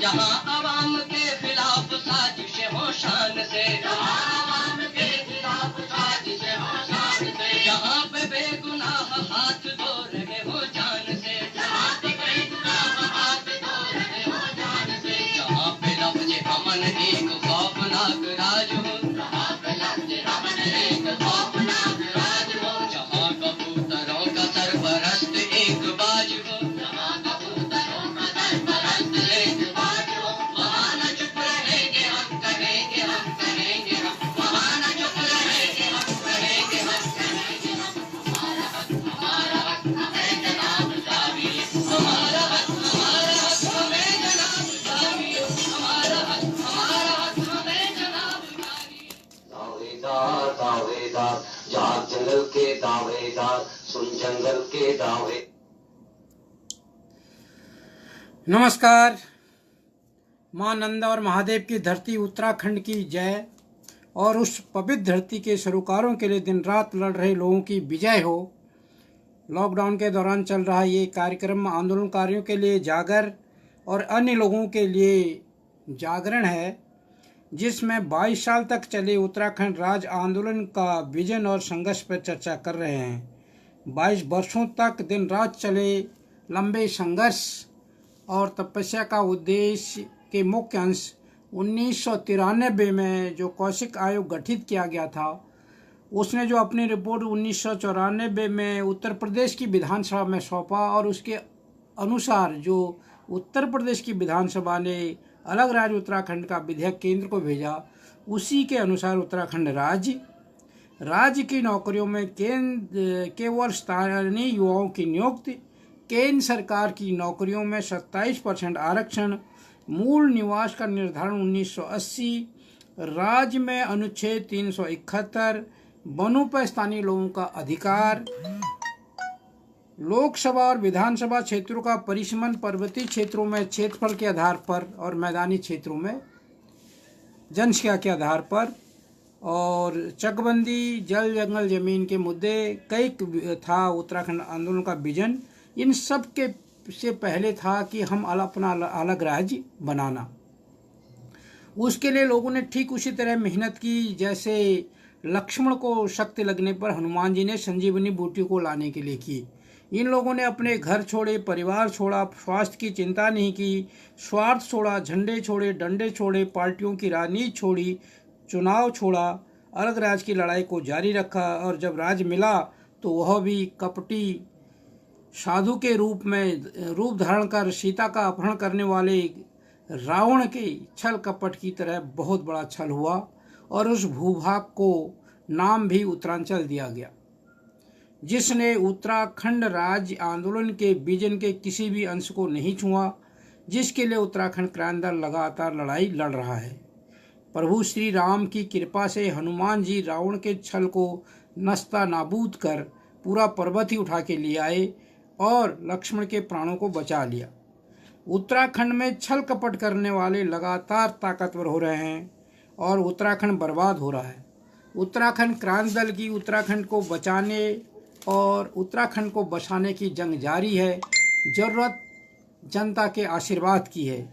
जहाँ आवाम के खिलाफ साजिश हो शान से, जहाँ पे बेगुनाह हाथ धो रहे हो जान से, जहाँ पे लफ्ज़ अमन एक खौफनाक राज हो, जहाँ कबूतरों का सरपरस्त एक बाज हो, वहाँ न चुप रहेंगे हम, करेंगे हम, करेंगे हम, वहाँ न चुप रहेंगे हम, करेंगे हम, करेंगे हम, हमारा हक हमें जनाब चाहिए, हमारा हक हमें जनाब चाहिए, हमारा हक हमें जनाब चाहिए। दावेदार दावेदार, जाग जंगल के दावेदार, सुन जंगल के दावे। नमस्कार। मां नंदा और महादेव की धरती उत्तराखंड की जय, और उस पवित्र धरती के सरोकारों के लिए दिन रात लड़ रहे लोगों की विजय हो। लॉकडाउन के दौरान चल रहा ये कार्यक्रम आंदोलनकारियों के लिए जागर और अन्य लोगों के लिए जागरण है, जिसमें 22 साल तक चले उत्तराखंड राज्य आंदोलन का विजन और संघर्ष पर चर्चा कर रहे हैं। 22 वर्षों तक दिन रात चले लंबे संघर्ष और तपस्या का उद्देश्य के मुख्य अंश 1993 में जो कौशिक आयोग गठित किया गया था, उसने जो अपनी रिपोर्ट 1994 में उत्तर प्रदेश की विधानसभा में सौंपा, और उसके अनुसार जो उत्तर प्रदेश की विधानसभा ने अलग राज्य उत्तराखंड का विधेयक केंद्र को भेजा, उसी के अनुसार उत्तराखंड राज्य की नौकरियों में केवल स्थानीय युवाओं की नियुक्ति, केंद्र सरकार की नौकरियों में 27% आरक्षण, मूल निवास का निर्धारण 1980, राज्य में अनुच्छेद 371, वनों पर स्थानीय लोगों का अधिकार, लोकसभा और विधानसभा क्षेत्रों का परिसीमन पर्वतीय क्षेत्रों में क्षेत्रफल के आधार पर और मैदानी क्षेत्रों में जनसंख्या के आधार पर, और चकबंदी, जल जंगल जमीन के मुद्दे कई था उत्तराखंड आंदोलन का विजन। इन सब के से पहले था कि हम अपना अलग राज्य बनाना। उसके लिए लोगों ने ठीक उसी तरह मेहनत की जैसे लक्ष्मण को शक्ति लगने पर हनुमान जी ने संजीवनी बूटी को लाने के लिए की। इन लोगों ने अपने घर छोड़े, परिवार छोड़ा, स्वास्थ्य की चिंता नहीं की, स्वार्थ छोड़ा, झंडे छोड़े, डंडे छोड़े, पार्टियों की राजनीति छोड़ी, चुनाव छोड़ा, अलग राज्य की लड़ाई को जारी रखा, और जब राज्य मिला तो वह भी कपटी साधु के रूप धारण कर सीता का अपहरण करने वाले रावण के छल कपट की तरह बहुत बड़ा छल हुआ, और उस भूभाग को नाम भी उत्तरांचल दिया गया, जिसने उत्तराखंड राज्य आंदोलन के विजन के किसी भी अंश को नहीं छुआ, जिसके लिए उत्तराखंड क्रांति दल लगातार लड़ाई लड़ रहा है। प्रभु श्री राम की कृपा से हनुमान जी रावण के छल को नस्ता नाबूद कर पूरा पर्वत ही उठा के ले आए और लक्ष्मण के प्राणों को बचा लिया। उत्तराखंड में छल कपट करने वाले लगातार ताकतवर हो रहे हैं और उत्तराखंड बर्बाद हो रहा है। उत्तराखंड क्रांति दल की उत्तराखंड को बचाने और उत्तराखंड को बचाने की जंग जारी है। जरूरत जनता के आशीर्वाद की है।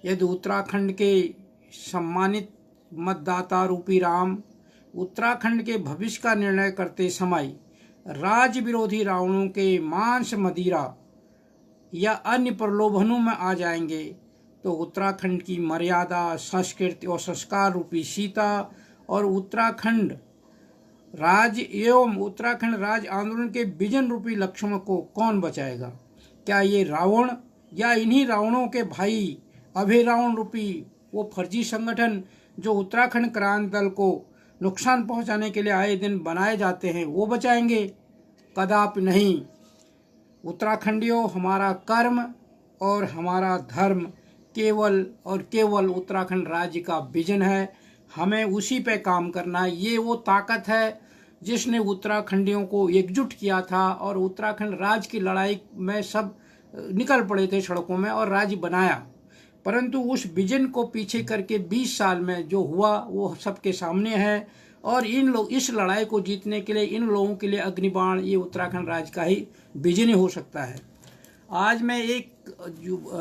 यदि उत्तराखंड के सम्मानित मतदाता रूपी राम उत्तराखंड के भविष्य का निर्णय करते समय राज्य विरोधी रावणों के मांस, मदिरा या अन्य प्रलोभनों में आ जाएंगे, तो उत्तराखंड की मर्यादा, संस्कृति और संस्कार रूपी सीता और उत्तराखंड राज्य एवं उत्तराखंड राज्य आंदोलन के विजन रूपी लक्ष्मण को कौन बचाएगा? क्या ये रावण या इन्हीं रावणों के भाई अभय रावण रूपी वो फर्जी संगठन जो उत्तराखंड क्रांति दल को नुकसान पहुंचाने के लिए आए दिन बनाए जाते हैं, वो बचाएंगे? कदापि नहीं। उत्तराखंडियों, हमारा कर्म और हमारा धर्म केवल और केवल उत्तराखंड राज्य का विजन है। हमें उसी पे काम करना है। ये वो ताकत है जिसने उत्तराखंडियों को एकजुट किया था और उत्तराखंड राज्य की लड़ाई में सब निकल पड़े थे सड़कों में और राज्य बनाया। परंतु उस विजन को पीछे करके 20 साल में जो हुआ वो सबके सामने है और इस लड़ाई को जीतने के लिए इन लोगों के लिए अग्निबाण ये उत्तराखंड राज्य का ही विजन हो सकता है। आज मैं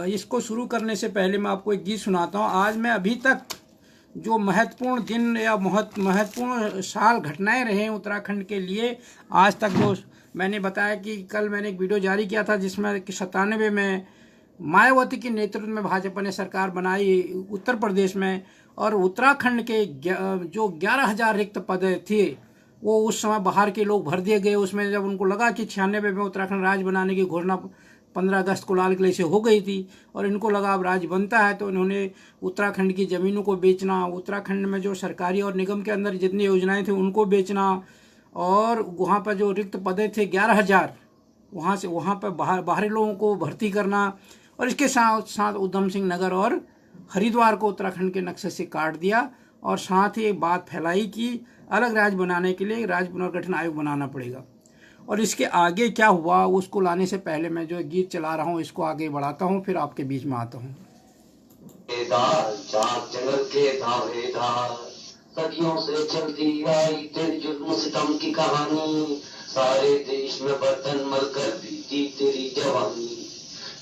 इसको शुरू करने से पहले मैं आपको एक गीत सुनाता हूँ। आज मैं अभी तक जो महत्वपूर्ण दिन या महत्वपूर्ण साल घटनाएं रहे हैं उत्तराखंड के लिए, आज तक जो मैंने बताया कि कल मैंने एक वीडियो जारी किया था जिसमें 97 में मायावती के नेतृत्व में भाजपा ने सरकार बनाई उत्तर प्रदेश में, और उत्तराखंड के जो 11,000 रिक्त पद थे वो उस समय बाहर के लोग भर दिए गए। उसमें जब उनको लगा कि 96 में उत्तराखंड राज्य बनाने की घोषणा 15 अगस्त को लाल किले से हो गई थी और इनको लगा अब राज्य बनता है, तो इन्होंने उत्तराखंड की ज़मीनों को बेचना, उत्तराखंड में जो सरकारी और निगम के अंदर जितनी योजनाएं थी उनको बेचना, और वहाँ पर जो रिक्त पदे थे 11,000 वहाँ पर बाहरी लोगों को भर्ती करना, और इसके साथ साथ उधम सिंह नगर और हरिद्वार को उत्तराखंड के नक्शे से काट दिया, और साथ ही एक बात फैलाई कि अलग राज्य बनाने के लिए राज्य पुनर्गठन आयोग बनाना पड़ेगा। और इसके आगे क्या हुआ उसको लाने से पहले मैं जो गीत चला रहा हूँ इसको आगे बढ़ाता हूँ, फिर आपके बीच में आता हूँ। जंगल के दावेदार सदियों से चलती आई तेरी जुल्म सितम की कहानी, सारे देश में बर्तन मलकर बीती तेरी जवानी,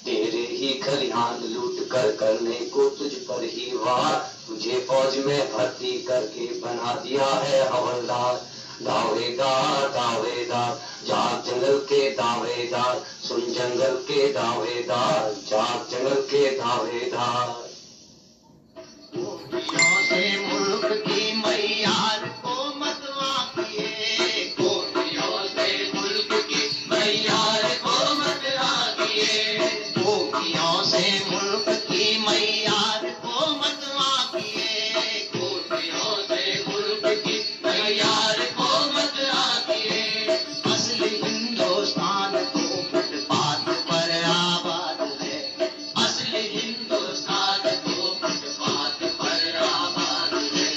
तेरे ही खलिहान लूट कर करने को तुझ पर ही वार, तुझे फौज में भर्ती करके बना दिया है हवलदार। दावेदार दावेदार जाग जंगल के दावेदार, सुन जंगल के दावेदार, जाग जंगल के दावेदार। गोपियों से मुल्क की मैयार को मतवा किए, गोपियों से मुल्क की मैयार को मतवा किए, गोपियों से मुल्क की मैयार को मतवा किए, गोपियों से मुल्क की मैयार को मतवा किए। असली हिंदुस्तान तो फुटपाथ पर आबाद है, असली हिंदुस्तान तो फुटपाथ पर आबाद है,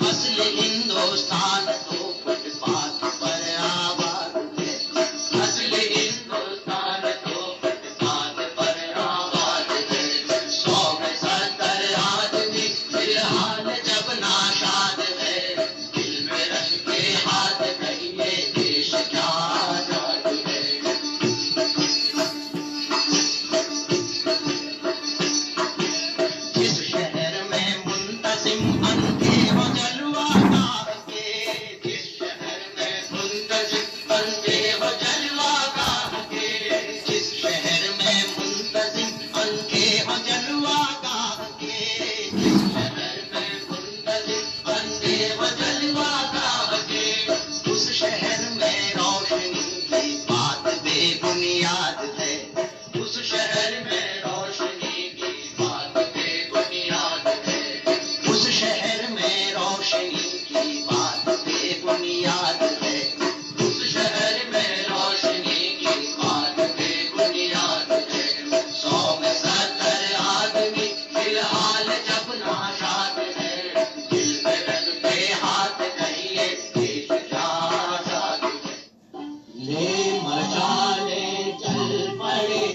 असली हिंदुस्तान तो फुटपाथ पर आबाद है, असली हिंदुस्तान तो फुटपाथ पर आबाद है। 100 में 70 आदमी फिलहाल जब नाशाद है, दिल में रख के हाथ कहिए देश क्या आजाद है। जिस शहर में मुंतजिम अंधे हो जलवा गाह के, जिस शहर में मुंतजिम अंधे हो जलवा गाह के, जिस शहर में मुंतजिम अंधे हो जलवा गाह के, जिस शहर में मुंतजिम अंधे हो जलवा गाह के, उस शहर में रोशनी की बात बेबुनियाद है, उस शहर में रोशनी की बात बेबुनियाद है, उस शहर में रोशनी की बात बेबुनियाद है, उस शहर में रोशनी की बात बेबुनियाद है। 100 में 70 आदमी फिलहाल जब नाशाद है, दिल में रख के हाथ कहिए देश क्या आजाद है। ले मचाले चल पड़े।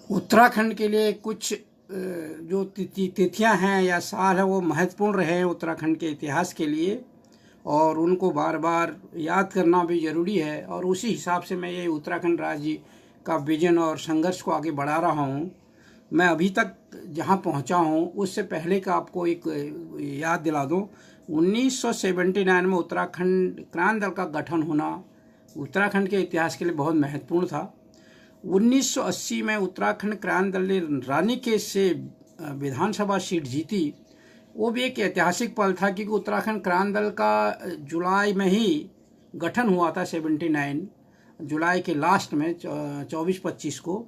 उत्तराखंड के लिए कुछ जो तिथियां हैं या साल है वो महत्वपूर्ण रहे हैं उत्तराखंड के इतिहास के लिए, और उनको बार बार याद करना भी ज़रूरी है, और उसी हिसाब से मैं ये उत्तराखंड राज्य का विजन और संघर्ष को आगे बढ़ा रहा हूँ। मैं अभी तक जहाँ पहुँचा हूँ उससे पहले का आपको एक याद दिला दूँ। 1979 में उत्तराखंड क्रांति दल का गठन होना उत्तराखंड के इतिहास के लिए बहुत महत्वपूर्ण था। 1980 में उत्तराखंड क्रांति दल ने रानीखेत से विधानसभा सीट जीती। वो भी एक ऐतिहासिक पल था क्योंकि उत्तराखंड क्रांति दल का जुलाई में ही गठन हुआ था, 79 जुलाई के लास्ट में 24-25 को।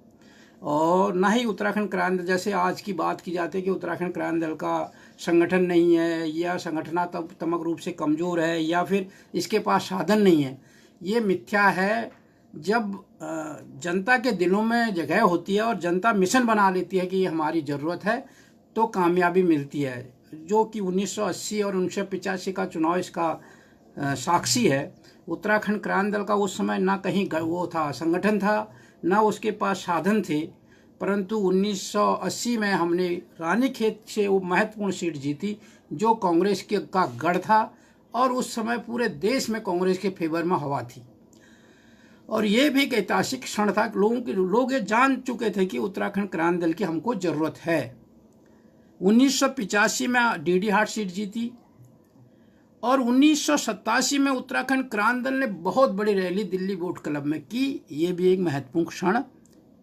और ना ही उत्तराखंड क्रांति, जैसे आज की बात की जाती है कि उत्तराखंड क्रांति दल का संगठन नहीं है या संगठनात्मक रूप से कमज़ोर है या फिर इसके पास साधन नहीं है, ये मिथ्या है। जब जनता के दिलों में जगह होती है और जनता मिशन बना लेती है कि ये हमारी ज़रूरत है तो कामयाबी मिलती है, जो कि 1980 और 1985 का चुनाव इसका साक्षी है। उत्तराखंड क्रांति दल का उस समय ना कहीं वो था संगठन था, ना उसके पास साधन थे, परंतु 1980 में हमने रानीखेत से वो महत्वपूर्ण सीट जीती जो कांग्रेस का गढ़ था और उस समय पूरे देश में कांग्रेस के फेवर में हवा थी। और ये भी एक ऐतिहासिक क्षण था। लोग ये जान चुके थे कि उत्तराखंड क्रांति दल की हमको ज़रूरत है। 1985 में डीडी हाट सीट जीती और 1987 में उत्तराखंड क्रांति दल ने बहुत बड़ी रैली दिल्ली बोट क्लब में की। ये भी एक महत्वपूर्ण क्षण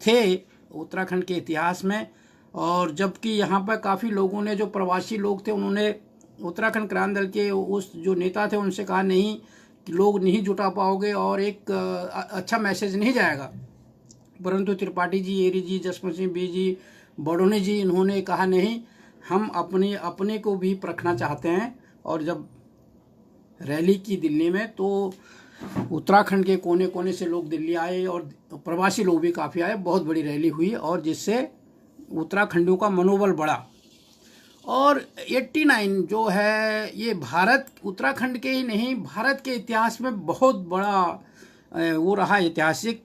थे उत्तराखंड के इतिहास में। और जबकि यहाँ पर काफ़ी लोगों ने, जो प्रवासी लोग थे, उन्होंने उत्तराखंड क्रांति दल के उस जो नेता थे उनसे कहा नहीं कि लोग नहीं जुटा पाओगे और एक अच्छा मैसेज नहीं जाएगा। परंतु त्रिपाठी जी, एरी जी, जसवंत सिंह बी जी, बडोनी जी, इन्होंने कहा नहीं, हम अपने को भी परखना चाहते हैं। और जब रैली की दिल्ली में तो उत्तराखंड के कोने कोने से लोग दिल्ली आए और प्रवासी लोग भी काफ़ी आए। बहुत बड़ी रैली हुई और जिससे उत्तराखंडियों का मनोबल बढ़ा। और 89 जो है ये भारत, उत्तराखंड के ही नहीं भारत के इतिहास में बहुत बड़ा वो रहा ऐतिहासिक।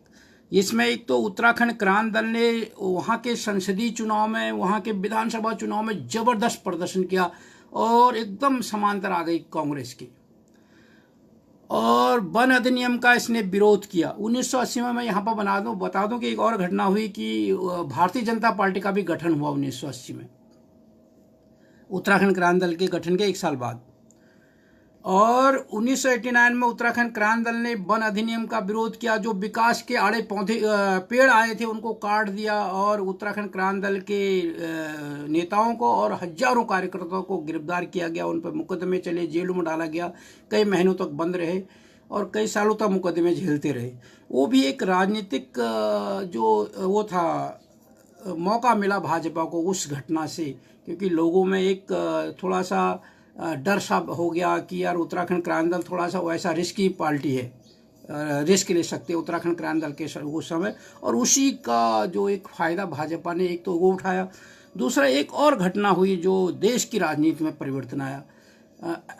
इसमें एक तो उत्तराखंड क्रांति दल ने वहाँ के संसदीय चुनाव में, वहाँ के विधानसभा चुनाव में ज़बरदस्त प्रदर्शन किया और एकदम समांतर आ गई कांग्रेस की। और वन अधिनियम का इसने विरोध किया। 1980 में मैं यहाँ पर बता दूं कि एक और घटना हुई कि भारतीय जनता पार्टी का भी गठन हुआ 1980 में, उत्तराखंड क्रांति दल के गठन के 1 साल बाद। और 1989 में उत्तराखंड क्रांति दल ने वन अधिनियम का विरोध किया। जो विकास के आड़े पेड़ आए थे उनको काट दिया और उत्तराखंड क्रांति दल के नेताओं को और हजारों कार्यकर्ताओं को गिरफ्तार किया गया। उन पर मुकदमे चले, जेलों में डाला गया, कई महीनों तक बंद रहे और कई सालों तक मुकदमे झेलते रहे। वो भी एक राजनीतिक जो वो था, मौका मिला भाजपा को उस घटना से, क्योंकि लोगों में एक थोड़ा सा डर सा हो गया कि यार उत्तराखंड क्रांति दल थोड़ा सा वैसा रिस्की पार्टी है, रिस्क ले सकते उत्तराखंड क्रांति दल के उस समय। और उसी का जो एक फ़ायदा भाजपा ने एक तो वो उठाया। दूसरा एक और घटना हुई जो देश की राजनीति में परिवर्तन आया।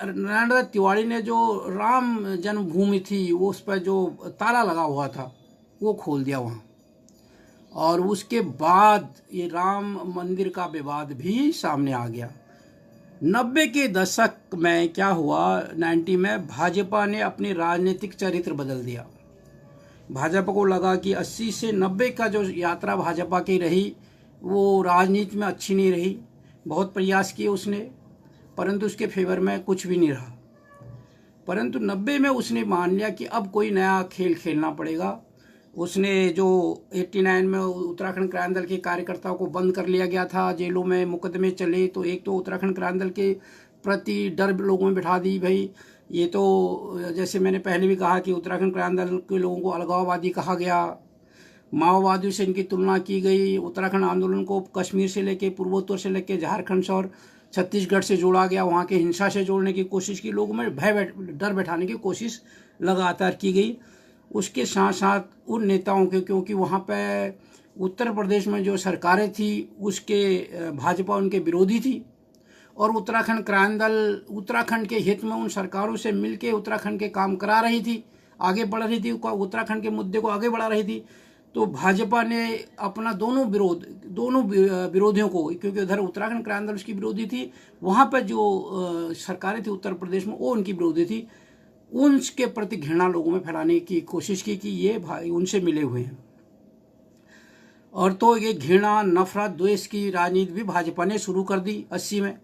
नरेंद्र तिवारी ने जो राम जन्मभूमि थी वो उस पर जो ताला लगा हुआ था वो खोल दिया वहाँ। और उसके बाद ये राम मंदिर का विवाद भी सामने आ गया। 90 के दशक में क्या हुआ, 90 में भाजपा ने अपनी राजनीतिक चरित्र बदल दिया। भाजपा को लगा कि 80 से 90 का जो यात्रा भाजपा की रही वो राजनीति में अच्छी नहीं रही। बहुत प्रयास किए उसने, परंतु उसके फेवर में कुछ भी नहीं रहा। परंतु 90 में उसने मान लिया कि अब कोई नया खेल खेलना पड़ेगा। उसने जो 89 में उत्तराखंड क्रांति दल के कार्यकर्ताओं को बंद कर लिया गया था, जेलों में मुकदमे चले, तो एक तो उत्तराखंड क्रांति दल के प्रति डर लोगों में बिठा दी। भाई ये तो जैसे मैंने पहले भी कहा कि उत्तराखंड क्रांति दल के लोगों को अलगाववादी कहा गया, माओवादियों से इनकी तुलना की गई। उत्तराखंड आंदोलन को कश्मीर से लेके, पूर्वोत्तर से लेके झारखंड से और छत्तीसगढ़ से जोड़ा गया, वहाँ के हिंसा से जोड़ने की कोशिश की, लोगों में डर बैठाने की कोशिश लगातार की गई। उसके साथ साथ उन नेताओं के, क्योंकि वहाँ पे उत्तर प्रदेश में जो सरकारें थी उसके भाजपा उनके विरोधी थी और उत्तराखंड क्रांति दल उत्तराखंड के हित में उन सरकारों से मिलके उत्तराखंड के काम करा रही थी, आगे बढ़ रही थी, उत्तराखंड के मुद्दे को आगे बढ़ा रही थी। तो भाजपा ने अपना दोनों विरोधियों को, क्योंकि उधर उत्तराखंड क्रांति दल उसकी विरोधी थी, वहाँ पर जो सरकारें थी उत्तर प्रदेश में वो उनकी विरोधी थी, उनके प्रति घृणा लोगों में फैलाने की कोशिश की कि ये भाई उनसे मिले हुए हैं। और तो ये घृणा, नफरत, द्वेष की राजनीति भी भाजपा ने शुरू कर दी 80 में।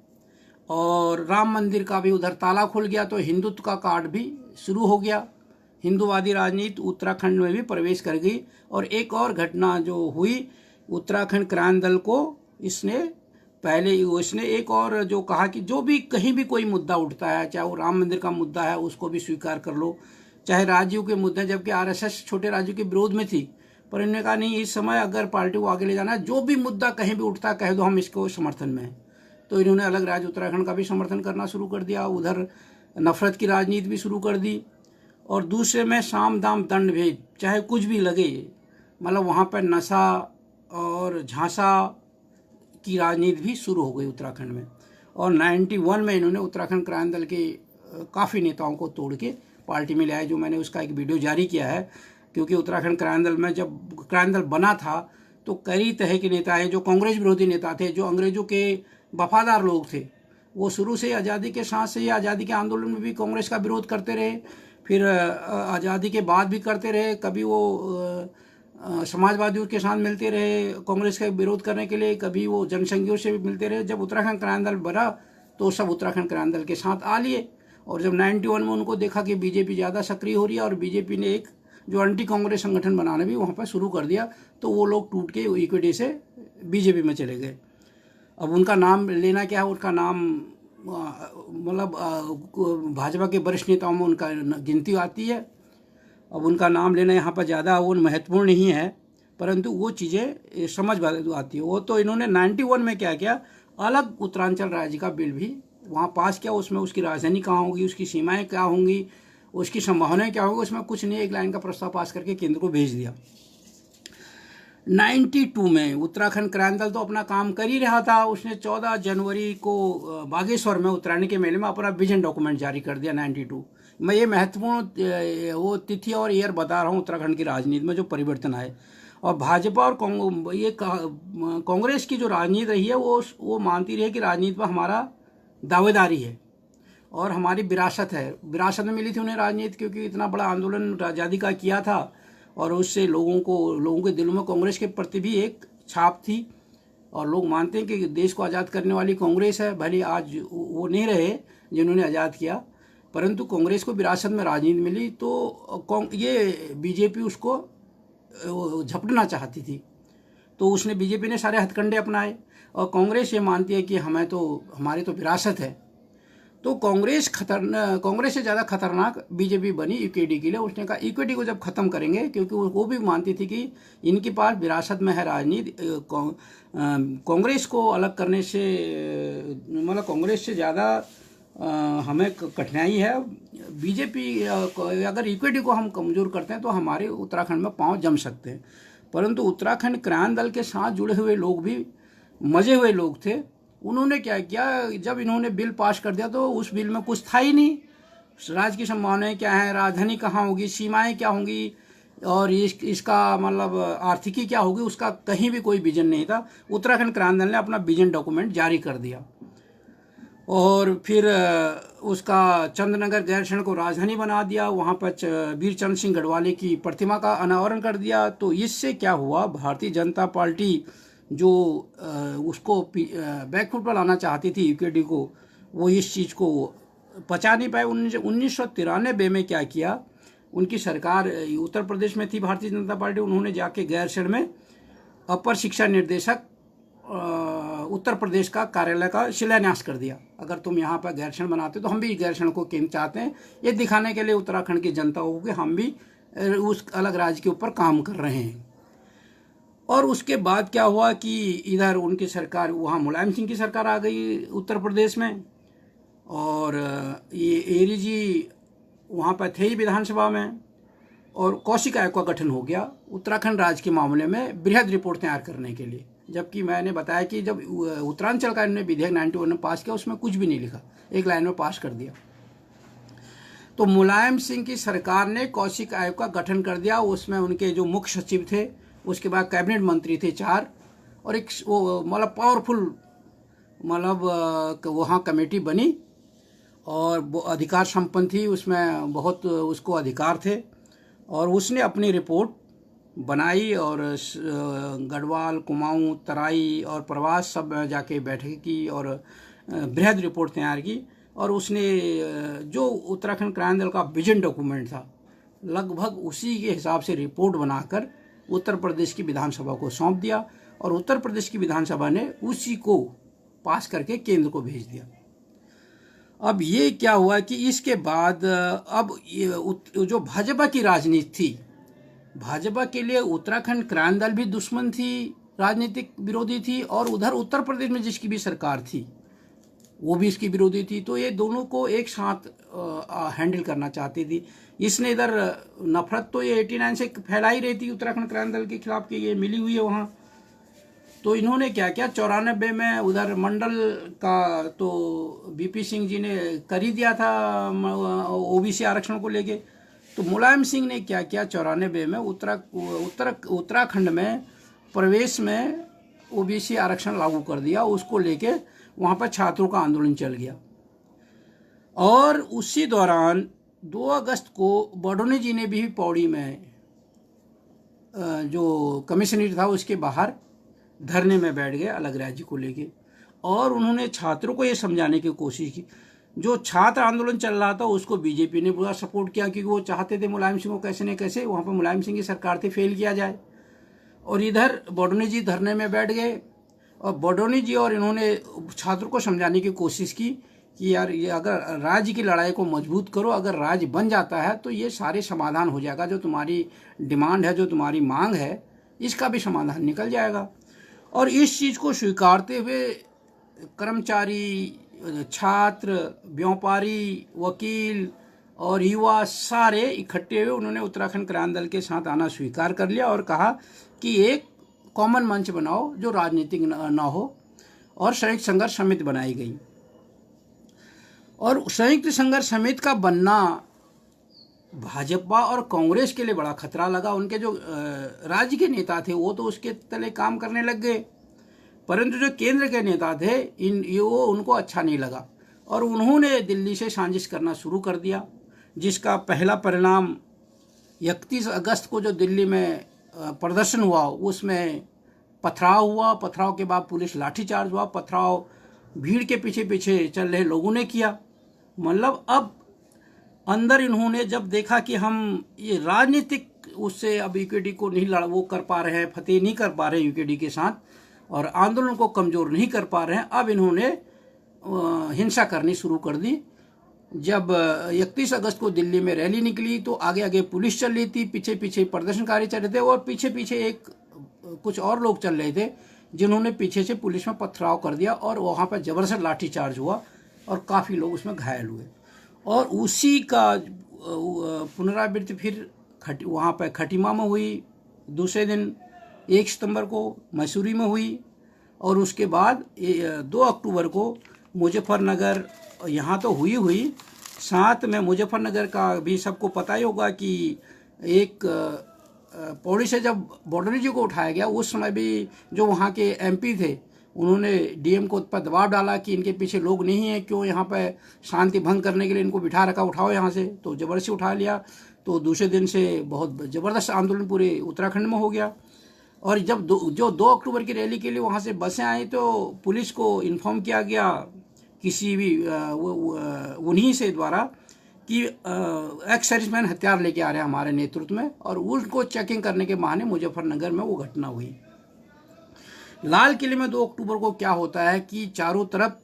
और राम मंदिर का भी उधर ताला खुल गया तो हिंदुत्व का कार्ड भी शुरू हो गया। हिंदूवादी राजनीति उत्तराखंड में भी प्रवेश कर गई। और एक और घटना जो हुई, उत्तराखंड क्रांति दल को इसने एक और जो कहा कि जो भी कहीं भी कोई मुद्दा उठता है, चाहे वो राम मंदिर का मुद्दा है उसको भी स्वीकार कर लो, चाहे राज्यों के मुद्दे, जबकि आरएसएस छोटे राज्यों के विरोध में थी, पर इन्होंने कहा नहीं, इस समय अगर पार्टी को आगे ले जाना है, जो भी मुद्दा कहीं भी उठता है कह दो हम इसको समर्थन में हैं। तो इन्होंने अलग राज्य उत्तराखंड का भी समर्थन करना शुरू कर दिया। उधर नफरत की राजनीति भी शुरू कर दी। और दूसरे में साम दाम दंड भेद, चाहे कुछ भी लगे, मतलब वहाँ पर नशा और झांसा की राजनीति भी शुरू हो गई उत्तराखंड में। और 91 में इन्होंने उत्तराखंड क्रांति दल के काफ़ी नेताओं को तोड़ के पार्टी में लाया, जो मैंने उसका एक वीडियो जारी किया है। क्योंकि उत्तराखंड क्रांति दल में जब क्रांति दल बना था तो कई तरह के नेता हैं जो कांग्रेस विरोधी नेता थे, जो अंग्रेजों के वफादार लोग थे। वो शुरू से आज़ादी के साथ से आज़ादी के आंदोलन में भी कांग्रेस का विरोध करते रहे, फिर आज़ादी के बाद भी करते रहे। कभी वो समाजवादियों के साथ मिलते रहे कांग्रेस का विरोध करने के लिए, कभी वो जनसंघियों से भी मिलते रहे। जब उत्तराखंड क्रांति दल बना तो सब उत्तराखंड क्रांति दल के साथ आ लिए, और जब 91 में उनको देखा कि बीजेपी ज़्यादा सक्रिय हो रही है और बीजेपी ने एक जो एंटी कांग्रेस संगठन बनाना भी वहाँ पर शुरू कर दिया, तो वो लोग टूट के इक्विटी से बीजेपी में चले गए। अब उनका नाम लेना क्या है, उनका नाम मतलब भाजपा के वरिष्ठ नेताओं में उनका गिनती आती है। अब उनका नाम लेना यहाँ पर ज़्यादा वो महत्वपूर्ण नहीं है, परंतु वो चीज़ें समझ आती है। वो तो इन्होंने 91 में क्या किया, अलग उत्तरांचल राज्य का बिल भी वहाँ पास किया। उसमें उसकी राजधानी कहाँ होगी, उसकी सीमाएं क्या होंगी, उसकी संभावनाएं क्या होंगी, उसमें कुछ नहीं, एक लाइन का प्रस्ताव पास करके केंद्र को भेज दिया। 92 में उत्तराखंड क्रांति दल तो अपना काम कर ही रहा था। उसने 14 जनवरी को बागेश्वर में उत्तरायणी के मेले में अपना विजन डॉक्यूमेंट जारी कर दिया 92। मैं ये महत्वपूर्ण वो तिथि और ईयर बता रहा हूँ उत्तराखंड की राजनीति में जो परिवर्तन आए। और भाजपा और कांग्रेस की जो राजनीति रही है वो मानती रही कि राजनीति पर हमारा दावेदारी है और हमारी विरासत है। विरासत में मिली थी उन्हें राजनीति, क्योंकि इतना बड़ा आंदोलन आज़ादी का किया था और उससे लोगों के दिलों में कांग्रेस के प्रति भी एक छाप थी। और लोग मानते हैं कि देश को आज़ाद करने वाली कांग्रेस है। भले आज वो नहीं रहे जिन्होंने आज़ाद किया, परंतु कांग्रेस को विरासत में राजनीति मिली, तो ये बीजेपी उसको झपटना चाहती थी। तो उसने बीजेपी ने सारे हथकंडे अपनाए, और कांग्रेस ये मानती है कि हमारी तो विरासत है। तो कांग्रेस से ज़्यादा खतरनाक बीजेपी बनी ईक्विटी के लिए। उसने कहा ईक्विटी को जब खत्म करेंगे, क्योंकि वो भी मानती थी कि इनके पास विरासत में है राजनीति। कांग्रेस को अलग करने से मतलब कांग्रेस से ज़्यादा हमें कठिनाई है। बीजेपी अगर इक्विटी को हम कमज़ोर करते हैं तो हमारे उत्तराखंड में पांव जम सकते हैं। परंतु उत्तराखंड क्रांति दल के साथ जुड़े हुए लोग भी मजे हुए लोग थे। उन्होंने क्या किया, जब इन्होंने बिल पास कर दिया तो उस बिल में कुछ था ही नहीं। राज्य की संभावनाएं क्या है, राजधानी कहाँ होगी, सीमाएं क्या होंगी, और इसका मतलब आर्थिकी क्या होगी, उसका कहीं भी कोई विजन नहीं था। उत्तराखंड क्रांति दल ने अपना विजन डॉक्यूमेंट जारी कर दिया, और फिर उसका चंद्रनगर गैरसैंण को राजधानी बना दिया। वहाँ पर वीर चंद्र सिंह गढ़वाली की प्रतिमा का अनावरण कर दिया। तो इससे क्या हुआ, भारतीय जनता पार्टी जो उसको बैकफुट पर लाना चाहती थी ईक्विटी को, वो इस चीज़ को पचा नहीं पाए। 1993 में क्या किया, उनकी सरकार उत्तर प्रदेश में थी भारतीय जनता पार्टी। उन्होंने जाके गैरसैंण में अपर शिक्षा निर्देशक उत्तर प्रदेश का कार्यालय का शिलान्यास कर दिया। अगर तुम यहाँ पर गैरसैंण बनाते तो हम भी गैरसैंण को केंद्र चाहते हैं, ये दिखाने के लिए उत्तराखंड की जनता को कि हम भी उस अलग राज्य के ऊपर काम कर रहे हैं। और उसके बाद क्या हुआ कि इधर उनकी सरकार, वहाँ मुलायम सिंह की सरकार आ गई उत्तर प्रदेश में, और ये एरी जी वहाँ पर थे ही विधानसभा में, और कौशिक आयोग का गठन हो गया उत्तराखंड राज्य के मामले में बृहद रिपोर्ट तैयार करने के लिए। जबकि मैंने बताया कि जब उत्तरांचल का इन्होंने विधेयक 91 में पास किया, उसमें कुछ भी नहीं लिखा, एक लाइन में पास कर दिया। तो मुलायम सिंह की सरकार ने कौशिक आयोग का गठन कर दिया। उसमें उनके जो मुख्य सचिव थे, उसके बाद कैबिनेट मंत्री थे 4, और एक वो मतलब पावरफुल मतलब वहाँ कमेटी बनी, और वो अधिकार संपन्न थी, उसमें बहुत उसको अधिकार थे, और उसने अपनी रिपोर्ट बनाई। और गढ़वाल, कुमाऊं, तराई और प्रवास सब जाके बैठक की और बृहद रिपोर्ट तैयार की। और उसने जो उत्तराखंड क्रांति दल का विजन डॉक्यूमेंट था, लगभग उसी के हिसाब से रिपोर्ट बनाकर उत्तर प्रदेश की विधानसभा को सौंप दिया, और उत्तर प्रदेश की विधानसभा ने उसी को पास करके केंद्र को भेज दिया। अब ये क्या हुआ कि इसके बाद अब जो भाजपा की राजनीति थी, भाजपा के लिए उत्तराखंड क्रांति दल भी दुश्मन थी, राजनीतिक विरोधी थी, और उधर उत्तर प्रदेश में जिसकी भी सरकार थी वो भी इसकी विरोधी थी। तो ये दोनों को एक साथ हैंडल करना चाहती थी। इसने इधर नफरत तो ये 89 से फैला ही रही थी उत्तराखंड क्रांति दल के खिलाफ, कि ये मिली हुई है वहाँ। तो इन्होंने क्या किया, 94 में उधर मंडल का तो बीपी सिंह जी ने कर ही दिया था ओबीसी आरक्षण को लेके। तो मुलायम सिंह ने क्या किया, 94 में उत्तराखंड में प्रवेश में ओबीसी आरक्षण लागू कर दिया। उसको लेके वहाँ पर छात्रों का आंदोलन चल गया। और उसी दौरान 2 अगस्त को बडोनी जी ने भी पौड़ी में जो कमिश्नरेट था उसके बाहर धरने में बैठ गए अलग राज्य को लेके, और उन्होंने छात्रों को ये समझाने की कोशिश की। जो छात्र आंदोलन चल रहा था उसको बीजेपी ने पूरा सपोर्ट किया, क्योंकि वो चाहते थे मुलायम सिंह को कैसे न कैसे वहाँ पर मुलायम सिंह की सरकार थी फेल किया जाए। और इधर बडोनी जी धरने में बैठ गए, और बडोनी जी और इन्होंने छात्रों को समझाने की कोशिश की कि यार ये अगर राज्य की लड़ाई को मजबूत करो, अगर राज्य बन जाता है तो ये सारे समाधान हो जाएगा, जो तुम्हारी डिमांड है, जो तुम्हारी मांग है, इसका भी समाधान निकल जाएगा। और इस चीज़ को स्वीकारते हुए कर्मचारी, छात्र, व्यापारी, वकील और युवा सारे इकट्ठे हुए उन्होंने उत्तराखंड क्रांति दल के साथ आना स्वीकार कर लिया और कहा कि एक कॉमन मंच बनाओ जो राजनीतिक ना हो, और संयुक्त संघर्ष समिति बनाई गई। और संयुक्त संघर्ष समिति का बनना भाजपा और कांग्रेस के लिए बड़ा खतरा लगा। उनके जो राज्य के नेता थे वो तो उसके तले काम करने लग गए, परंतु जो केंद्र के नेता थे वो उनको अच्छा नहीं लगा, और उन्होंने दिल्ली से साजिश करना शुरू कर दिया, जिसका पहला परिणाम 31 अगस्त को जो दिल्ली में प्रदर्शन हुआ उसमें पथराव हुआ। पथराव के बाद पुलिस लाठीचार्ज हुआ। पथराव भीड़ के पीछे पीछे चल रहे लोगों ने किया। मतलब अब अंदर इन्होंने जब देखा कि हम ये राजनीतिक उससे अब यूकेडी को नहीं वो कर पा रहे हैं, फतेह नहीं कर पा रहे हैं यूकेडी के साथ, और आंदोलन को कमज़ोर नहीं कर पा रहे हैं, अब इन्होंने हिंसा करनी शुरू कर दी। जब 31 अगस्त को दिल्ली में रैली निकली तो आगे आगे पुलिस चल रही थी, पीछे पीछे प्रदर्शनकारी चल रहे थे, और पीछे पीछे कुछ और लोग चल रहे थे जिन्होंने पीछे से पुलिस में पथराव कर दिया, और वहाँ पर ज़बरदस्त लाठीचार्ज हुआ और काफ़ी लोग उसमें घायल हुए। और उसी का पुनरावृत्ति फिर वहाँ पर खटीमा में हुई, दूसरे दिन 1 सितंबर को मैसूरी में हुई, और उसके बाद 2 अक्टूबर को मुजफ्फरनगर यहाँ तो हुई साथ में मुजफ्फरनगर का भी सबको पता ही होगा कि एक पौड़ी से जब बडोनी जी को उठाया गया उस समय भी जो वहाँ के एमपी थे उन्होंने डीएम को पर दबाव डाला कि इनके पीछे लोग नहीं हैं, क्यों यहाँ पर शांति भंग करने के लिए इनको बिठा रखा, उठाओ यहाँ से। तो ज़बरदस्ती उठा लिया। तो दूसरे दिन से बहुत ज़बरदस्त आंदोलन पूरे उत्तराखंड में हो गया। और जब 2 अक्टूबर की रैली के लिए वहाँ से बसें आई तो पुलिस को इन्फॉर्म किया गया किसी भी उन्हीं से द्वारा कि एक्स सर्विसमैन हथियार लेके आ रहे हैं हमारे नेतृत्व में, और उनको चेकिंग करने के बहाने मुजफ्फरनगर में वो घटना हुई। लाल किले में 2 अक्टूबर को क्या होता है कि चारों तरफ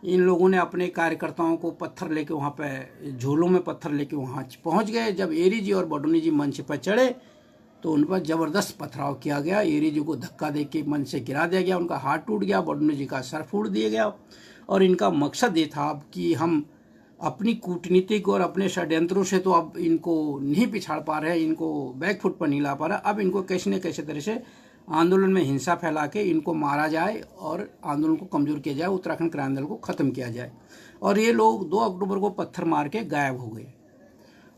इन लोगों ने अपने कार्यकर्ताओं को पत्थर लेके वहाँ पे झोलों में पत्थर लेके वहाँ पहुँच गए। जब एरी जी और बडोनी जी मंच पर चढ़े तो उन पर ज़बरदस्त पथराव किया गया। एरी जी को धक्का दे के मंच से गिरा दिया गया, उनका हाथ टूट गया, बडोनी जी का सर फोड़ दिया गया। और इनका मकसद ये था कि हम अपनी कूटनीतिक और अपने षड्यंत्रों से तो अब इनको नहीं पिछाड़ पा रहे हैं, इनको बैकफुट पर नहीं ला पा रहा, अब इनको कैसे न कैसे तरह से आंदोलन में हिंसा फैला के इनको मारा जाए और आंदोलन को कमज़ोर किया जाए, उत्तराखंड क्रांति दल को ख़त्म किया जाए। और ये लोग 2 अक्टूबर को पत्थर मार के गायब हो गए,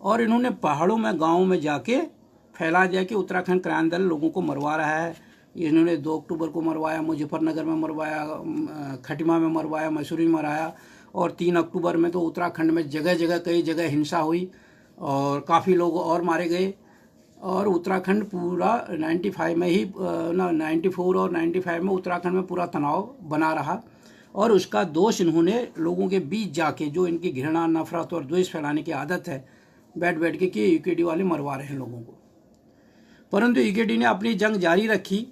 और इन्होंने पहाड़ों में गाँव में जाके फैला दिया कि उत्तराखंड क्रांति दल लोगों को मरवा रहा है। इन्होंने 2 अक्टूबर को मरवाया, मुजफ्फरनगर में मरवाया, खटीमा में मरवाया, मैसूरी में मरवाया, और 3 अक्टूबर में तो उत्तराखंड में जगह जगह कई जगह हिंसा हुई और काफ़ी लोग और मारे गए। और उत्तराखंड पूरा 95 में ही 94 और 95 में उत्तराखंड में पूरा तनाव बना रहा, और उसका दोष इन्होंने लोगों के बीच जाके, जो इनकी घृणा, नफरत और द्वेष फैलाने की आदत है, बैठ बैठ के कि यूकेडी वाले मरवा रहे हैं लोगों को। परंतु यूकेडी ने अपनी जंग जारी रखी।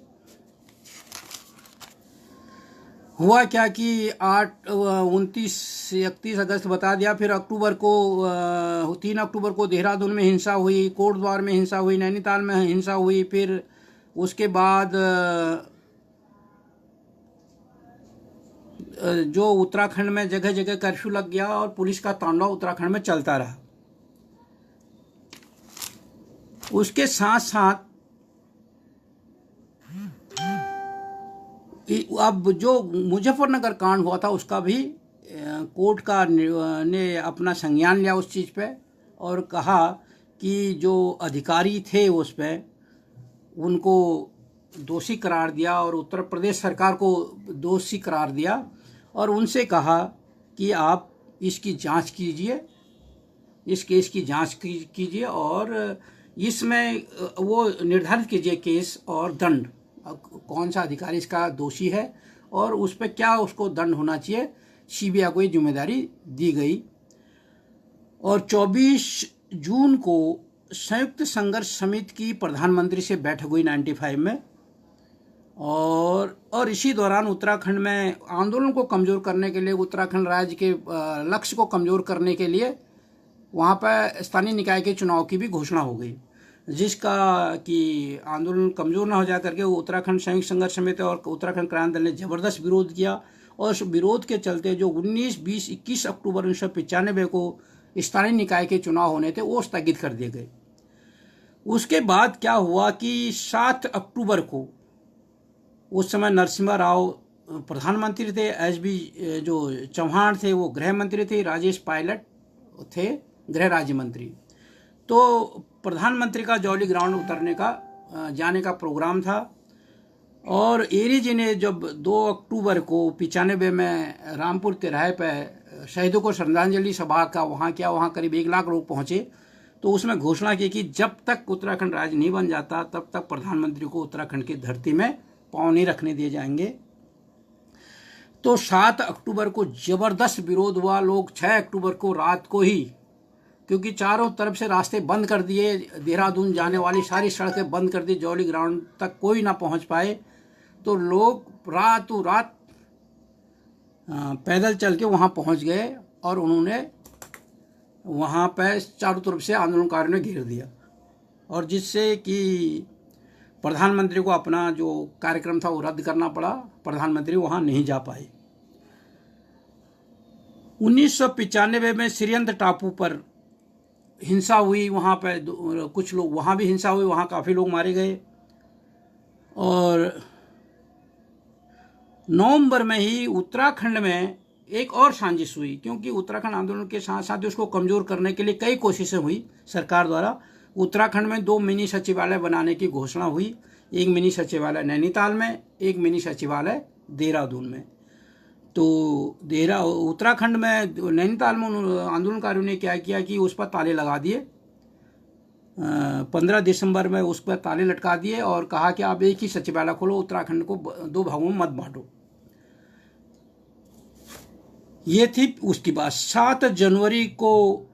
हुआ क्या कि 31 अगस्त बता दिया, फिर 3 अक्टूबर को देहरादून में हिंसा हुई, कोटद्वार में हिंसा हुई, नैनीताल में हिंसा हुई, फिर उसके बाद जो उत्तराखंड में जगह जगह कर्फ्यू लग गया और पुलिस का तांडव उत्तराखंड में चलता रहा। उसके साथ साथ अब जो मुजफ्फरनगर कांड हुआ था उसका भी कोर्ट का ने अपना संज्ञान लिया उस चीज़ पे, और कहा कि जो अधिकारी थे उस पे उनको दोषी करार दिया और उत्तर प्रदेश सरकार को दोषी करार दिया और उनसे कहा कि आप इसकी जांच कीजिए, इस केस की जांच कीजिए और इसमें वो निर्धारित कीजिए केस और दंड, कौन सा अधिकारी इसका दोषी है और उस पर क्या उसको दंड होना चाहिए। सीबीआई को ये जिम्मेदारी दी गई और 24 जून को संयुक्त संघर्ष समिति की प्रधानमंत्री से बैठक हुई 95 में और इसी दौरान उत्तराखंड में आंदोलन को कमज़ोर करने के लिए, उत्तराखंड राज्य के लक्ष्य को कमज़ोर करने के लिए वहाँ पर स्थानीय निकाय के चुनाव की भी घोषणा हो गई, जिसका कि आंदोलन कमज़ोर ना हो जा करके उत्तराखंड संयुक्त संघर्ष समिति और उत्तराखंड क्रांति दल ने ज़बरदस्त विरोध किया और उस विरोध के चलते जो 19, 20, 21 अक्टूबर 1995 को स्थानीय निकाय के चुनाव होने थे वो स्थगित कर दिए गए। उसके बाद क्या हुआ कि 7 अक्टूबर को, उस समय नरसिम्हा राव प्रधानमंत्री थे, एसबी जो चौहान थे वो गृह मंत्री थे, राजेश पायलट थे गृह राज्य मंत्री। तो प्रधानमंत्री का जौली ग्राउंड उतरने का जाने का प्रोग्राम था और एरी जी ने जब 2 अक्टूबर को 95 में रामपुर तिराहे पर शहीदों को श्रद्धांजलि सभा का वहाँ किया, वहाँ करीब 1 लाख लोग पहुँचे, तो उसमें घोषणा की कि जब तक उत्तराखंड राज्य नहीं बन जाता तब तक प्रधानमंत्री को उत्तराखंड की धरती में पाँव नहीं रखने दिए जाएंगे। तो 7 अक्टूबर को ज़बरदस्त विरोध हुआ। लोग 6 अक्टूबर को रात को ही, क्योंकि चारों तरफ से रास्ते बंद कर दिए, देहरादून जाने वाली सारी सड़कें बंद कर दी, जौली ग्राउंड तक कोई ना पहुंच पाए, तो लोग रातों रात पैदल चल के वहाँ पहुँच गए और उन्होंने वहाँ पर चारों तरफ से आंदोलनकारियों ने घेर दिया और जिससे कि प्रधानमंत्री को अपना जो कार्यक्रम था वो रद्द करना पड़ा, प्रधानमंत्री वहाँ नहीं जा पाए। 1995 में श्रीयंत टापू पर हिंसा हुई, वहाँ पर कुछ लोग, वहाँ भी हिंसा हुई, वहाँ काफ़ी लोग मारे गए और नवंबर में ही उत्तराखंड में एक और साजिश हुई, क्योंकि उत्तराखंड आंदोलन के साथ साथ उसको कमज़ोर करने के लिए कई कोशिशें हुई सरकार द्वारा। उत्तराखंड में 2 मिनी सचिवालय बनाने की घोषणा हुई, एक मिनी सचिवालय नैनीताल में, एक मिनी सचिवालय देहरादून में। तो उत्तराखंड में नैनीताल में आंदोलनकारियों ने क्या किया कि उस पर ताले लगा दिए, 15 दिसंबर में उस पर ताले लटका दिए और कहा कि आप एक ही सचिवालय खोलो, उत्तराखंड को 2 भागों में मत बांटो। ये थी उसकी बात। 7 जनवरी को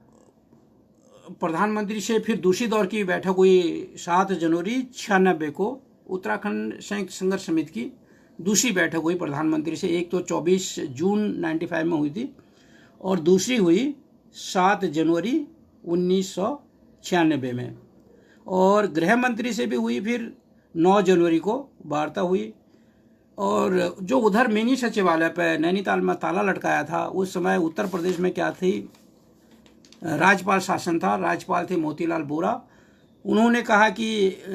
प्रधानमंत्री से फिर दूसरी दौर की बैठक हुई। 7 जनवरी 96 को उत्तराखंड संयुक्त संघर्ष समिति की दूसरी बैठक हुई प्रधानमंत्री से। एक तो 24 जून 95 में हुई थी और दूसरी हुई 7 जनवरी 1996 में और गृह मंत्री से भी हुई फिर 9 जनवरी को वार्ता हुई। और जो उधर मिनी सचिवालय पर नैनीताल में ताला लटकाया था, उस समय उत्तर प्रदेश में क्या थी, राज्यपाल शासन था, राज्यपाल थे मोतीलाल वोरा। उन्होंने कहा कि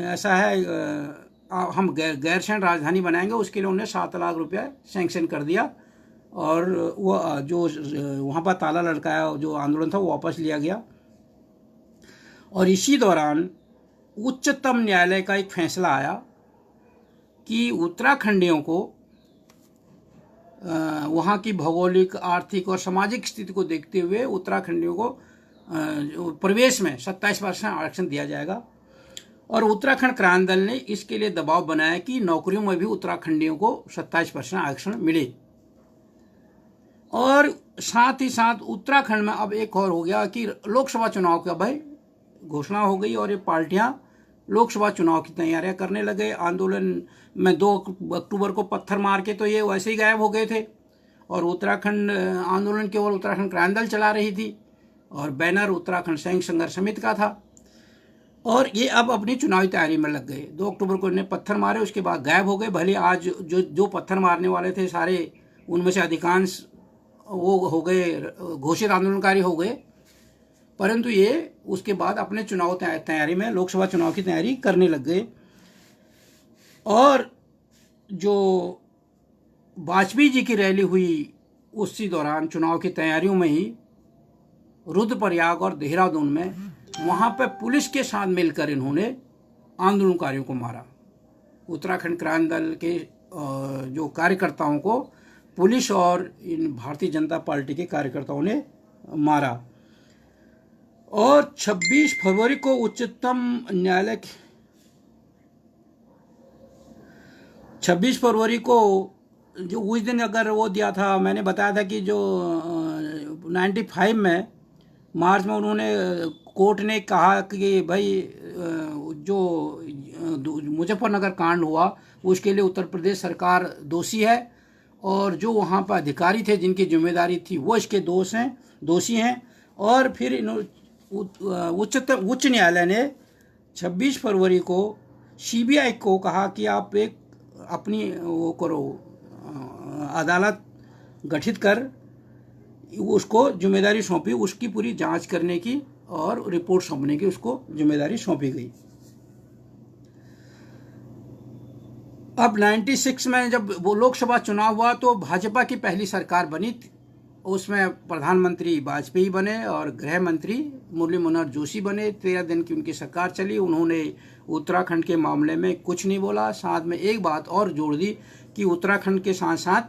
ऐसा है हम गैरसैंण राजधानी बनाएंगे, उसके लिए उन्होंने 7 लाख रुपया सैंक्शन कर दिया और वो जो वहाँ पर ताला लटकाया जो आंदोलन था वो वापस लिया गया। और इसी दौरान उच्चतम न्यायालय का एक फैसला आया कि उत्तराखंडियों को वहाँ की भौगोलिक, आर्थिक और सामाजिक स्थिति को देखते हुए उत्तराखंडियों को प्रवेश में 27% आरक्षण दिया जाएगा। और उत्तराखंड क्रांति दल ने इसके लिए दबाव बनाया कि नौकरियों में भी उत्तराखंडियों को 27% आरक्षण मिले। और साथ ही साथ उत्तराखंड में अब एक और हो गया कि लोकसभा चुनाव का भाई घोषणा हो गई और ये पार्टियां लोकसभा चुनाव की तैयारियां करने लगे। आंदोलन में 2 अक्टूबर को पत्थर मार के तो ये वैसे ही गायब हो गए थे और उत्तराखंड आंदोलन केवल उत्तराखंड क्रांति दल चला रही थी और बैनर उत्तराखंड संयुक्त संघर्ष समिति का था। और ये अब अपनी चुनावी तैयारी में लग गए। 2 अक्टूबर को इन्हें पत्थर मारे, उसके बाद गायब हो गए। भले आज जो पत्थर मारने वाले थे सारे, उनमें से अधिकांश वो हो गए, घोषित आंदोलनकारी हो गए, परंतु ये उसके बाद अपने चुनाव तैयारी में, लोकसभा चुनाव की तैयारी करने लग गए। और जो वाजपेयी जी की रैली हुई उसी दौरान चुनाव की तैयारियों में ही रुद्रप्रयाग और देहरादून में वहाँ पर पुलिस के साथ मिलकर इन्होंने आंदोलनकारियों को मारा उत्तराखंड क्रांति दल के जो कार्यकर्ताओं को पुलिस और इन भारतीय जनता पार्टी के कार्यकर्ताओं ने मारा। और 26 फरवरी को उच्चतम न्यायालय 26 फरवरी को जो उस दिन अगर वो दिया था, मैंने बताया था कि जो 95 में मार्च में उन्होंने कोर्ट ने कहा कि भाई जो मुजफ्फरनगर कांड हुआ उसके लिए उत्तर प्रदेश सरकार दोषी है और जो वहाँ पर अधिकारी थे जिनकी जिम्मेदारी थी वो इसके दोषी हैं। और फिर उच्च न्यायालय ने 26 फरवरी को सीबीआई को कहा कि आप एक अपनी वो करो, अदालत गठित कर उसको जिम्मेदारी सौंपी, उसकी पूरी जांच करने की और रिपोर्ट सौंपने की उसको जिम्मेदारी सौंपी गई। अब 96 में जब वो लोकसभा चुनाव हुआ तो भाजपा की पहली सरकार बनी, उसमें प्रधानमंत्री वाजपेयी बने और गृह मंत्री मुरली मनोहर जोशी बने। 13 दिन की उनकी सरकार चली। उन्होंने उत्तराखंड के मामले में कुछ नहीं बोला। साथ में एक बात और जोड़ दी कि उत्तराखंड के साथ साथ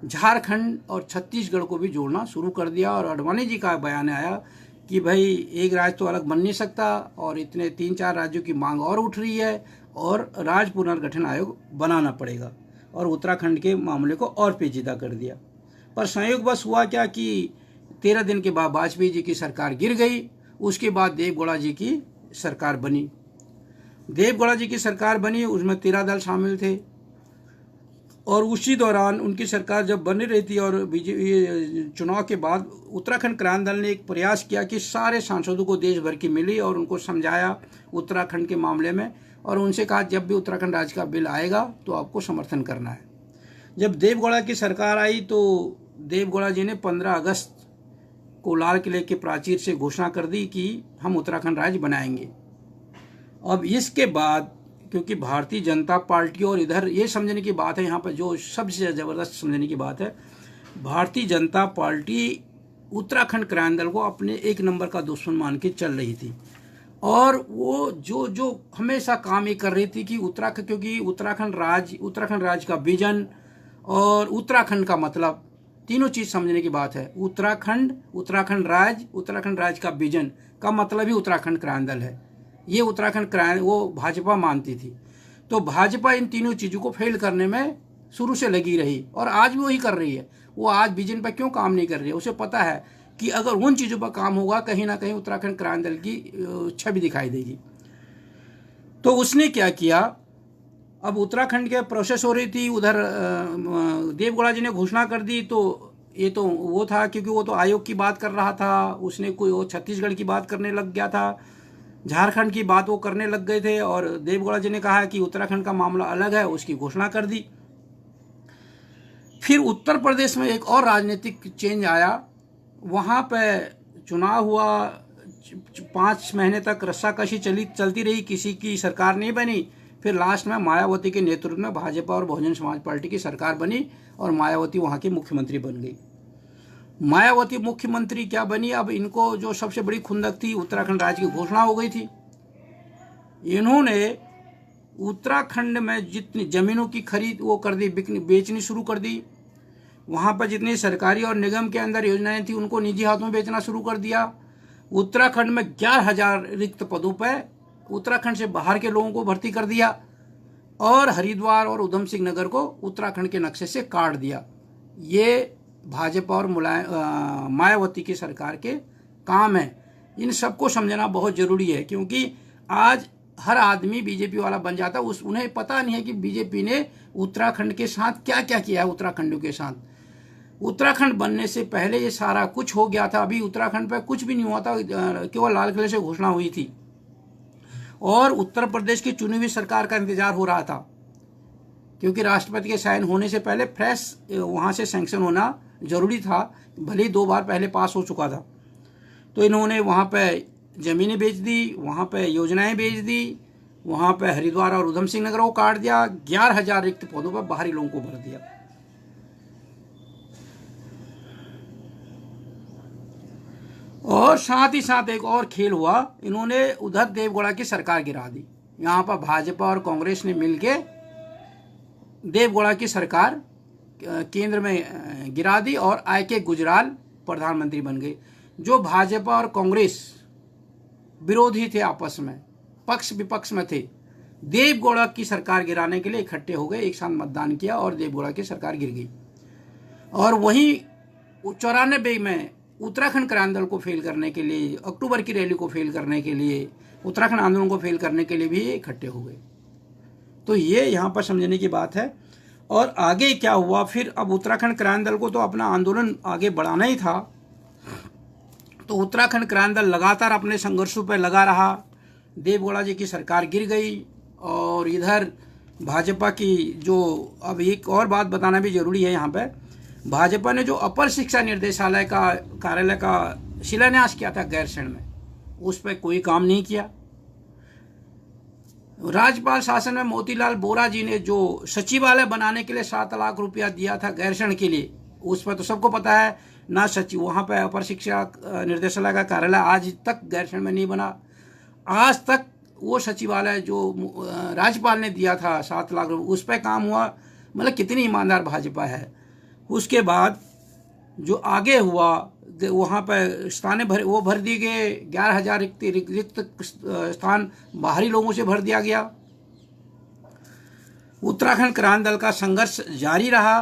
झारखंड और छत्तीसगढ़ को भी जोड़ना शुरू कर दिया। और आडवाणी जी का बयान आया कि भाई एक राज्य तो अलग बन नहीं सकता और इतने 3-4 राज्यों की मांग और उठ रही है और राज्य पुनर्गठन आयोग बनाना पड़ेगा और उत्तराखंड के मामले को और पेचीदा कर दिया। पर संयोगवश हुआ क्या कि 13 दिन के बाद वाजपेयी जी की सरकार गिर गई। उसके बाद देवगौड़ा जी की सरकार बनी। देवगौड़ा जी की सरकार बनी, उसमें 13 दल शामिल थे और उसी दौरान उनकी सरकार जब बनी रही थी और बीजेपी चुनाव के बाद उत्तराखंड क्रांति दल ने एक प्रयास किया कि सारे सांसदों को देश भर की मिली और उनको समझाया उत्तराखंड के मामले में और उनसे कहा जब भी उत्तराखंड राज्य का बिल आएगा तो आपको समर्थन करना है। जब देवगौड़ा की सरकार आई तो देवगौड़ा जी ने 15 अगस्त को लाल किले के प्राचीर से घोषणा कर दी कि हम उत्तराखंड राज्य बनाएंगे। अब इसके बाद क्योंकि भारतीय जनता पार्टी और इधर ये समझने की बात है, यहाँ पर जो सबसे ज़बरदस्त समझने की बात है, भारतीय जनता पार्टी उत्तराखंड क्रांति दल को अपने एक नंबर का दुश्मन मान के चल रही थी और वो जो हमेशा काम ये कर रही थी कि क्योंकि उत्तराखंड राज्य का विजन और उत्तराखंड का मतलब तीनों चीज समझने की बात है। उत्तराखंड राज्य का विजन का मतलब ही उत्तराखंड क्रांति दल है। ये उत्तराखंड क्रांति वो भाजपा मानती थी। तो भाजपा इन तीनों चीजों को फेल करने में शुरू से लगी रही और आज भी वही कर रही है। वो आज विजन पर क्यों काम नहीं कर रही है? उसे पता है कि अगर उन चीजों पर काम होगा कहीं ना कहीं उत्तराखंड क्रांति दल की छवि दिखाई देगी। तो उसने क्या किया, अब उत्तराखंड के प्रोसेस हो रही थी, उधर देवगौड़ा जी ने घोषणा कर दी। तो ये तो वो था क्योंकि वो तो आयोग की बात कर रहा था, उसने कोई वो छत्तीसगढ़ की बात करने लग गया था, झारखंड की बात वो करने लग गए थे और देवगौड़ा जी ने कहा कि उत्तराखंड का मामला अलग है, उसकी घोषणा कर दी। फिर उत्तर प्रदेश में एक और राजनीतिक चेंज आया। वहाँ पे चुनाव हुआ, 5 महीने तक रस्साकशी चलती रही, किसी की सरकार नहीं बनी। फिर लास्ट में मायावती के नेतृत्व में भाजपा और बहुजन समाज पार्टी की सरकार बनी और मायावती वहाँ की मुख्यमंत्री बन गई। मायावती मुख्यमंत्री क्या बनी, अब इनको जो सबसे बड़ी खुंदक थी, उत्तराखंड राज्य की घोषणा हो गई थी। इन्होंने उत्तराखंड में जितनी जमीनों की खरीद वो कर दी, बेचनी शुरू कर दी। वहाँ पर जितनी सरकारी और निगम के अंदर योजनाएं थी उनको निजी हाथों में बेचना शुरू कर दिया। उत्तराखंड में 11,000 रिक्त पदों पर उत्तराखंड से बाहर के लोगों को भर्ती कर दिया और हरिद्वार और उधम सिंह नगर को उत्तराखंड के नक्शे से काट दिया। ये भाजपा और मायावती की सरकार के काम है। इन सबको समझना बहुत जरूरी है क्योंकि आज हर आदमी बीजेपी वाला बन जाता है। उन्हें पता नहीं है कि बीजेपी ने उत्तराखंड के साथ क्या क्या किया है। उत्तराखंडियों के साथ उत्तराखंड बनने से पहले ये सारा कुछ हो गया था। अभी उत्तराखंड पर कुछ भी नहीं हुआ था, केवल लाल किले से घोषणा हुई थी और उत्तर प्रदेश की चुनी हुई सरकार का इंतजार हो रहा था क्योंकि राष्ट्रपति के साइन होने से पहले फ्रेश वहाँ से सैंक्शन होना जरूरी था, भले ही 2 बार पहले पास हो चुका था। तो इन्होंने वहाँ पे जमीनें बेच दी, वहाँ पे योजनाएं बेच दी, वहाँ पे हरिद्वार और उधम सिंह नगर को काट दिया, 11,000 रिक्त पदों पर बाहरी लोगों को भर दिया। और साथ ही साथ एक और खेल हुआ, इन्होंने उधर देवगौड़ा की सरकार गिरा दी। यहाँ पर भाजपा और कांग्रेस ने मिलके देवगौड़ा की सरकार केंद्र में गिरा दी और I.K. गुजराल प्रधानमंत्री बन गए। जो भाजपा और कांग्रेस विरोधी थे, आपस में पक्ष विपक्ष में थे, देवगौड़ा की सरकार गिराने के लिए इकट्ठे हो गए, एक साथ मतदान किया और देवगौड़ा की सरकार गिर गई। और वहीं 94 में उत्तराखंड क्रांति दल को फेल करने के लिए, अक्टूबर की रैली को फेल करने के लिए, उत्तराखंड आंदोलन को फेल करने के लिए भी इकट्ठे हो गए। तो ये यहाँ पर समझने की बात है। और आगे क्या हुआ फिर, अब उत्तराखंड क्रांति दल को तो अपना आंदोलन आगे बढ़ाना ही था, तो उत्तराखंड क्रांति दल लगातार अपने संघर्षों पर लगा रहा। देवगौड़ा जी की सरकार गिर गई और इधर भाजपा की जो, अब एक और बात बताना भी जरूरी है यहाँ पे, भाजपा ने जो अपर शिक्षा निर्देशालय का कार्यालय का शिलान्यास किया था गैरसैंण में, उस पर कोई काम नहीं किया। राज्यपाल शासन में मोतीलाल बोरा जी ने जो सचिवालय बनाने के लिए 7 लाख रुपया दिया था गैरसैंण के लिए, उस पर तो सबको पता है ना, सचिव वहाँ पे अपर शिक्षा निर्देशालय का कार्यालय आज तक गैरसैंण में नहीं बना। आज तक वो सचिवालय जो राज्यपाल ने दिया था 7 लाख रुपये, उस पर काम हुआ। मतलब कितनी ईमानदार भाजपा है। उसके बाद जो आगे हुआ, वहाँ पर स्थानें भर दिए गए, 11,000 रिक्त स्थान बाहरी लोगों से भर दिया गया। उत्तराखंड क्रांति दल का संघर्ष जारी रहा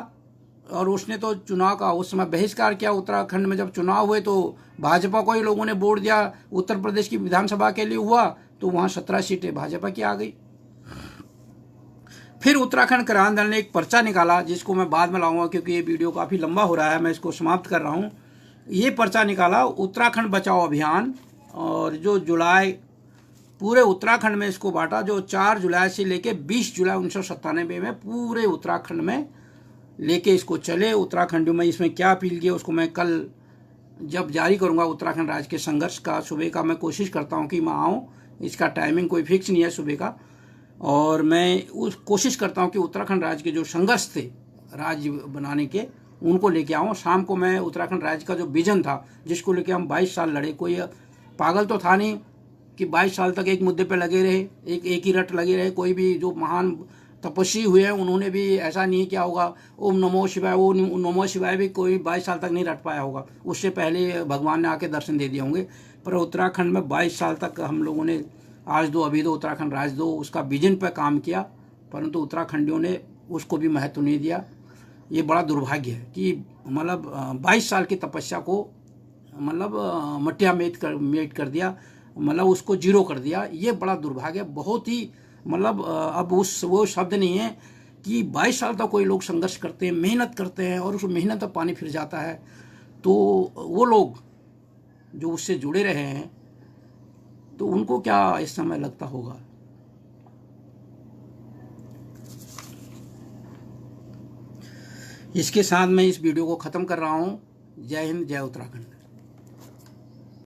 और उसने तो चुनाव का उस समय बहिष्कार किया। उत्तराखंड में जब चुनाव हुए तो भाजपा को ही लोगों ने वोट दिया। उत्तर प्रदेश की विधानसभा के लिए हुआ तो वहाँ 17 सीटें भाजपा की आ गई। फिर उत्तराखंड क्रांति दल ने एक पर्चा निकाला, जिसको मैं बाद में लाऊंगा क्योंकि ये वीडियो काफ़ी लंबा हो रहा है, मैं इसको समाप्त कर रहा हूँ। ये पर्चा निकाला उत्तराखंड बचाओ अभियान, और जो जुलाई पूरे उत्तराखंड में इसको बांटा, जो 4 जुलाई से लेके 20 जुलाई 1997 में पूरे उत्तराखंड में लेके इसको चले। उत्तराखंड में इसमें क्या अपील किया उसको मैं कल जब जारी करूंगा उत्तराखंड राज्य के संघर्ष का, सुबह का मैं कोशिश करता हूं कि मैं आऊं। इसका टाइमिंग कोई फिक्स नहीं है सुबह का, और मैं उस कोशिश करता हूं कि उत्तराखंड राज्य के जो संघर्ष थे राज्य बनाने के, उनको लेके आऊँ। शाम को मैं उत्तराखंड राज्य का जो विजन था, जिसको लेके हम 22 साल लड़े, कोई पागल तो था नहीं कि 22 साल तक एक मुद्दे पे लगे रहे, एक ही रट लगे रहे। कोई भी जो महान तपस्वी हुए हैं उन्होंने भी ऐसा नहीं किया होगा ओम नमो शिवाय, वो नमो शिवाय भी कोई 22 साल तक नहीं रट पाया होगा, उससे पहले भगवान ने आके दर्शन दे दिए होंगे। पर उत्तराखंड में 22 साल तक हम लोगों ने आज दो अभी दो उत्तराखंड राज दो उसका विजन पर काम किया, परंतु उत्तराखंडियों ने उसको भी महत्व नहीं दिया। ये बड़ा दुर्भाग्य है कि मतलब 22 साल की तपस्या को मतलब मटिया मेट कर दिया, मतलब उसको जीरो कर दिया। ये बड़ा दुर्भाग्य, बहुत ही मतलब अब वो शब्द नहीं है कि 22 साल तक कोई लोग संघर्ष करते हैं, मेहनत करते हैं और उस मेहनत पर पानी फिर जाता है। तो वो लोग जो उससे जुड़े रहे हैं तो उनको क्या इस समय लगता होगा। इसके साथ मैं इस वीडियो को ख़त्म कर रहा हूँ। जय हिंद, जय उत्तराखंड।